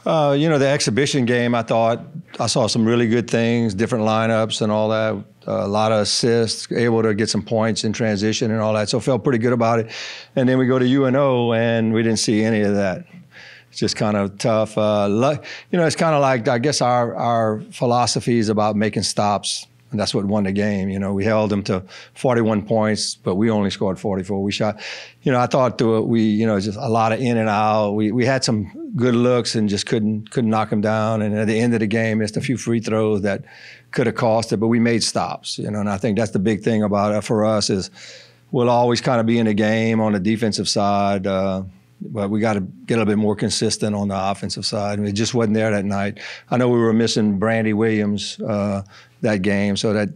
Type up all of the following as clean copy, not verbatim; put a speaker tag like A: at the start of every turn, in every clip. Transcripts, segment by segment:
A: The exhibition game, I thought I saw some really good things, different lineups and all that. A lot of assists, able to get some points in transition and all that. So felt pretty good about it. And then we go to UNO, and we didn't see any of that. It's just kind of tough. It's kind of like, I guess our philosophy is about making stops. And that's what won the game. We held them to 41 points, but we only scored 44. We shot, I thought just a lot of in and out. We had some good looks and just couldn't knock them down. And at the end of the game, missed a few free throws that could have cost it, but we made stops. And I think that's the big thing about it for us is we'll always kind of be in the game on the defensive side. But we got to get a little bit more consistent on the offensive side. It just wasn't there that night. I know we were missing Brandy Williams that game, so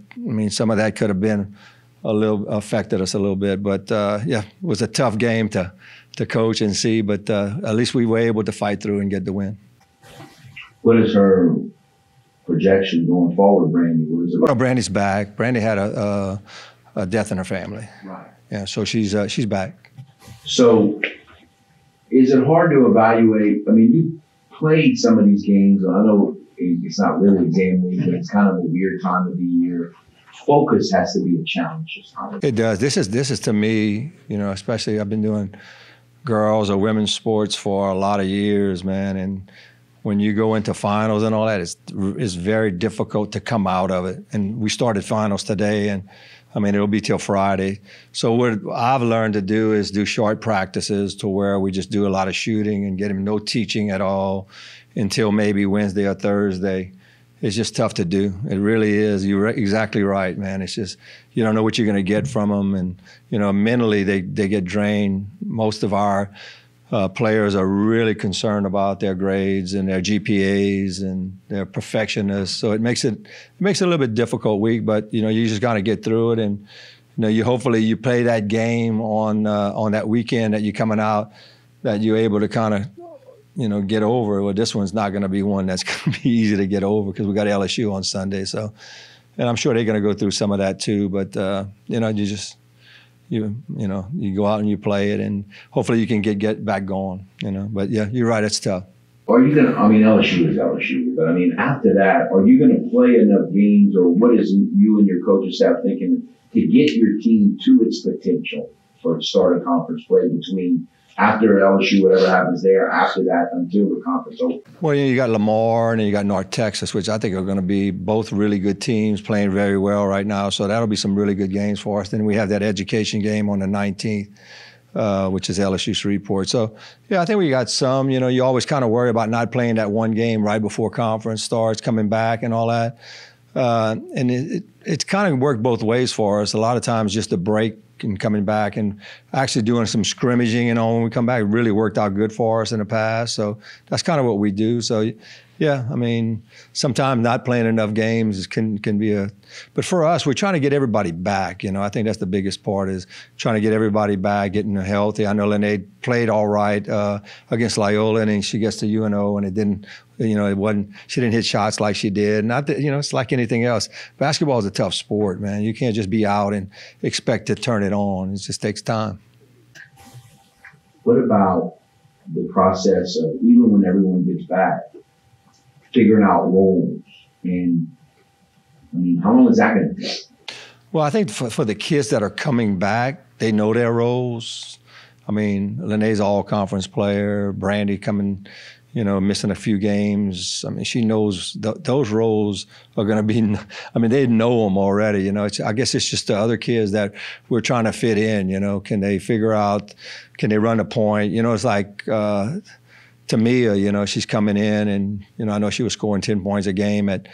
A: some of that could have been affected us a little bit. But it was a tough game to coach and see. But at least we were able to fight through and get the win.
B: What is her projection going forward, Brandy? What is it like?
A: Brandy's back. Brandy had a death in her family.
B: Right.
A: Yeah, so she's back.
B: So, is it hard to evaluate? I mean, you played some of these games. I know it's not really exam week, but it's kind of a weird time of the year. Focus has to be a challenge this time.
A: It does. This is to me, especially I've been doing girls or women's sports for a lot of years, man. And when you go into finals and all that, it's very difficult to come out of it. And we started finals today, and it'll be till Friday. So what I've learned to do is do short practices to where we just do a lot of shooting and get him no teaching at all until maybe Wednesday or Thursday. It's just tough to do. It really is. You're exactly right, man. It's just, you don't know what you're going to get from them. And, mentally they get drained. Most of our players are really concerned about their grades and their GPAs and they're perfectionists. So it makes it a little bit difficult week, but you just got to get through it. And hopefully you play that game on that weekend that you're coming out, that you're able to kind of get over. Well, this one's not going to be one that's going to be easy to get over because we got LSU on Sunday. So, and I'm sure they're going to go through some of that too. But you go out and you play it, and hopefully you can get back going. But yeah, you're right. It's tough.
B: Are you going to? LSU is LSU, but after that, are you going to play enough games, or what is you and your coaching staff thinking to get your team to its potential for starting conference play between? After LSU, whatever happens there, after that, until the conference opens.
A: Well, you got Lamar and then you got North Texas, which I think are going to be both really good teams playing very well right now. So that'll be some really good games for us. Then we have that education game on the 19th, which is LSU Shreveport. So, yeah, I think we got some. You always kind of worry about not playing that one game right before conference starts, coming back and all that. And it's kind of worked both ways for us. A lot of times just a break and coming back and actually doing some scrimmaging, when we come back, it really worked out good for us in the past. So that's kind of what we do. So, yeah, sometimes not playing enough games can be but for us, we're trying to get everybody back. I think that's the biggest part is trying to get everybody back, getting healthy. I know Lene played all right against Loyola, and then she gets to UNO, and it didn't, she didn't hit shots like she did. Not that, it's like anything else. Basketball is a tough sport, man. You can't just be out and expect to turn it on. It just takes time.
B: What about the process of, even when everyone gets back, figuring out roles? And how long is that going to take?
A: Well, I think for the kids that are coming back, they know their roles. Lene's all-conference player, Brandy coming, missing a few games. She knows those roles are going to be, they know them already, I guess it's just the other kids that we're trying to fit in, can they figure out, can they run a point? It's like Tamia, she's coming in and, I know she was scoring 10 points a game at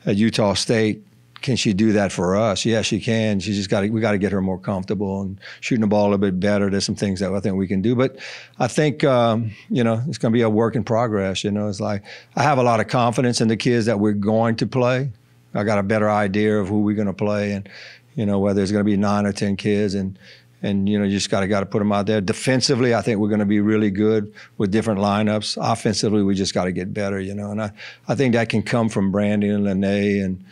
A: Utah State. Can she do that for us? Yeah, she can. We got to get her more comfortable and shooting the ball a little bit better. There's some things that I think we can do. But I think, it's going to be a work in progress. It's like I have a lot of confidence in the kids that we're going to play. I got a better idea of who we're going to play and, whether it's going to be 9 or 10 kids. And you just got to put them out there. Defensively, I think we're going to be really good with different lineups. Offensively, we just got to get better, And I think that can come from Brandy and Lene and,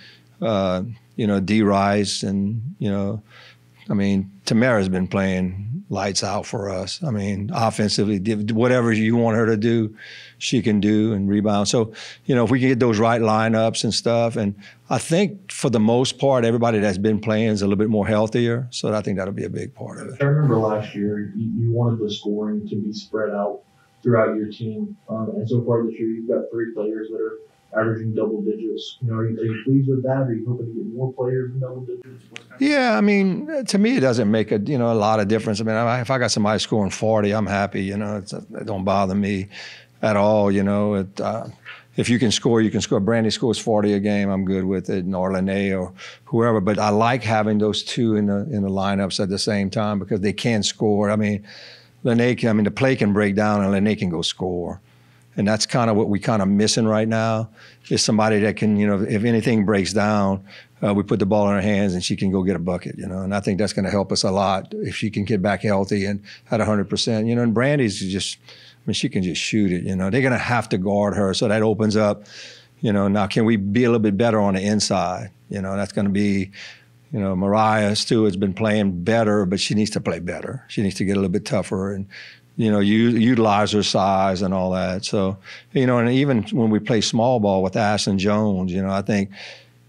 A: D. Rice and, I mean, Tamara's been playing lights out for us. I mean, offensively, whatever you want her to do, she can do and rebound. So, you know, if we can get those right lineups and stuff, and I think for the most part, everybody that's been playing is a little bit more healthier. So I think that'll be a big part of it.
C: I remember last year you wanted the scoring to be spread out throughout your team, and so far this year you've got 3 players that are averaging double digits. You know, are you pleased with that? Are you hoping to get more players in double digits?
A: Yeah, I mean, to me, it doesn't make a lot of difference. I mean, if I got somebody scoring 40, I'm happy. You know, it don't bother me at all. You know, if you can score, you can score. Brandy scores 40 a game, I'm good with it, or Lene or whoever. But I like having those two in the lineups at the same time because they can score. I mean, the play can break down and Lene can go score. And that's kind of what we kind of missing right now is somebody that can, you know, if anything breaks down, we put the ball in her hands and she can go get a bucket, you know. And I think that's going to help us a lot if she can get back healthy and at 100%. You know, and Brandy's just, I mean, she can just shoot it, you know. They're going to have to guard her, so that opens up, you know, now can we be a little bit better on the inside? You know, that's going to be, you know, Mariah Stewart's been playing better, but she needs to play better. She needs to get a little bit tougher and, you know, utilize her size and all that. So, you know, and even when we play small ball with Ashlyn Jones, you know, I think,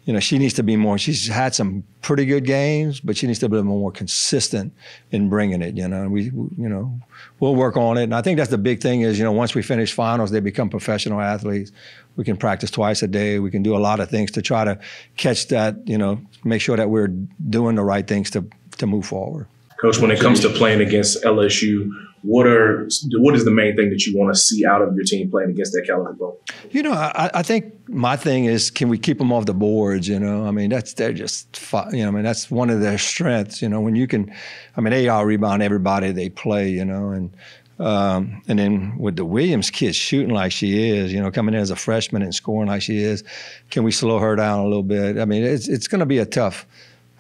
A: you know, she needs to be more, she's had some pretty good games, but she needs to be more consistent in bringing it, you know, and we'll work on it. And I think that's the big thing is, you know, once we finish finals, they become professional athletes. We can practice twice a day. We can do a lot of things to try to catch that, you know, make sure that we're doing the right things to move forward.
D: Coach, when it comes to playing against LSU, what is the main thing that you want to see out of your team playing against that caliber ball? You know,
A: I think my thing is, can we keep them off the boards? You know, I mean, they're just, you know, I mean, that's one of their strengths. You know, when you can, I mean, they out rebound everybody they play. You know, and then with the Williams kid shooting like she is, you know, coming in as a freshman and scoring like she is, can we slow her down a little bit? I mean, it's going to be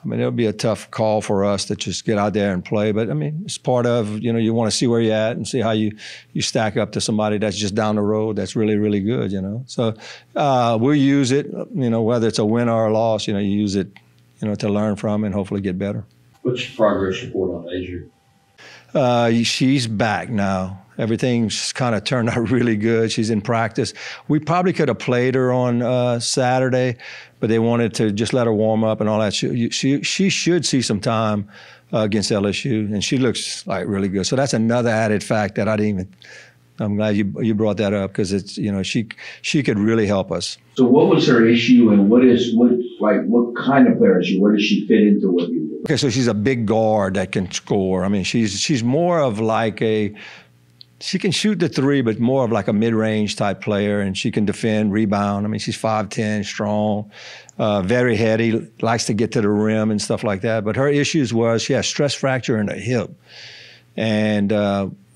A: it'll be a tough call for us to just get out there and play. But, I mean, it's part of, you know, you want to see where you're at and see how you stack up to somebody that's just down the road that's really, really good, you know. So we'll use it, you know, whether it's a win or a loss, you know, you use it, you know, to learn from and hopefully get better.
C: What's your progress report on Asia?
A: She's back now. Everything's kind of turned out really good. She's in practice. We probably could have played her on Saturday, but they wanted to just let her warm up and all that. She should see some time against LSU, and she looks like really good. So that's another added fact that I'm glad you brought that up because it's, you know, she could really help us.
B: So what was her issue, and what kind of player is she? Where does she fit into what you do?
A: Okay, so she's a big guard that can score. I mean, she's more of like she can shoot the three, but more of like a mid-range type player, and she can defend, rebound. I mean, she's 5'10", strong, very heady, likes to get to the rim and stuff like that. But her issues was she had stress fracture in her hip, and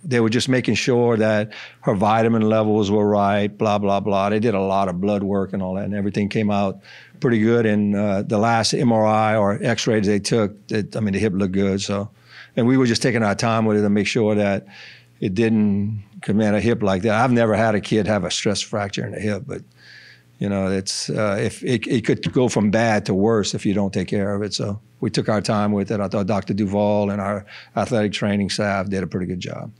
A: they were just making sure that her vitamin levels were right, blah, blah, blah. They did a lot of blood work and all that, and everything came out pretty good. And the last MRI or X-rays they took, the hip looked good. So, and we were just taking our time with it to make sure that it didn't command a hip like that. I've never had a kid have a stress fracture in the hip, but you know, it's if it could go from bad to worse if you don't take care of it. So we took our time with it. I thought Dr. Duvall and our athletic training staff did a pretty good job.